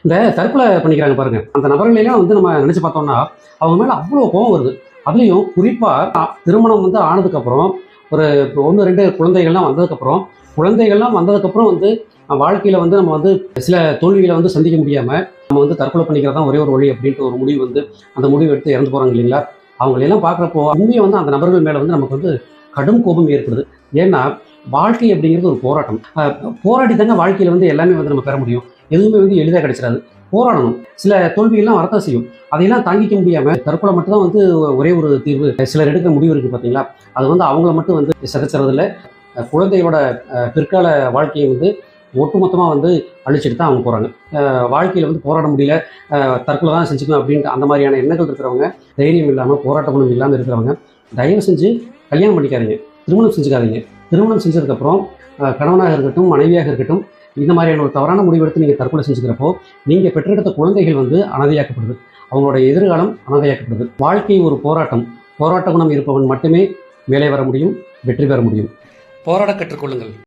இந்த தற்கொலை பண்ணிக்கிறாங்க பாருங்க, அந்த நபர்களெல்லாம் வந்து நம்ம நினைச்சு பார்த்தோம்னா அவங்க மேல அவ்வளோ கோவம் வருது. அதுலேயும் குறிப்பாக திருமணம் வந்து ஆனதுக்கப்புறம் ஒரு 1, 2 குழந்தைகள்லாம் வந்ததுக்கப்புறம் வந்து வாழ்க்கையில் வந்து நம்ம வந்து சில தோல்விகளை வந்து சந்திக்க முடியாமல் நம்ம வந்து தற்கொலை பண்ணிக்கிறது தான் ஒரே ஒரு வழி அப்படின்ட்டு ஒரு முடிவு வந்து அந்த முடிவு எடுத்து இறந்து போகிறாங்க இல்லைங்களா. அவங்களெல்லாம் பார்க்குறப்போ உண்மையை வந்து அந்த நபர்கள் மேலே வந்து நமக்கு வந்து கடும் கோபம் ஏற்படுது. ஏன்னா வாழ்க்கை அப்படிங்கிறது ஒரு போராட்டம். போராடி தாங்க வாழ்க்கையில் வந்து எல்லாமே வந்து நம்ம பெற முடியும். எதுவுமே வந்து எளிதாக கிடைச்சிடாது. போராடணும். சில தோல்வியெல்லாம் வரத்தான் செய்யும். அதையெல்லாம் தாங்கிக்க முடியாம தற்கொலை மட்டும் தான் வந்து ஒரே ஒரு தீர்வு. சிலர் எடுக்கிற முடிவு இருக்கு பார்த்தீங்களா, அது வந்து அவங்கள மட்டும் வந்து சிதைச்சறதில்ல, குழந்தையோட பிற்கால வாழ்க்கையை வந்து ஒட்டுமொத்தமாக வந்து அழிச்சிட்டு தான் அவங்க போகிறாங்க. வாழ்க்கையில் வந்து போராட முடியல, தற்கொலை தான் செஞ்சுக்கணும் அப்படின்ட்டு அந்த மாதிரியான எண்ணங்கள் இருக்கிறவங்க, தைரியம் இல்லாமல் போராட்ட குணம் இல்லாமல் இருக்கிறவங்க, தயவு செஞ்சு கல்யாணம் பண்ணிக்காதீங்க, திருமணம் செஞ்சுக்காதீங்க. திருமணம் செஞ்சதுக்கப்புறம் கணவனாக இருக்கட்டும், மனைவியாக இருக்கட்டும், இந்த மாதிரியான ஒரு தவறான முடிவெடுத்து நீங்கள் தற்கொலை செஞ்சுக்கிறப்போ நீங்கள் பெற்றெடுத்த குழந்தைகள் வந்து அனாதையாக்கப்படுது. அவங்களோட எதிர்காலம் அனாதையாக்கப்படுது. வாழ்க்கை ஒரு போராட்டம். போராட்ட குணம் இருப்பவன் மட்டுமே மேலே வர முடியும், வெற்றி பெற முடியும். போராட கற்றுக்கொள்ளுங்கள்.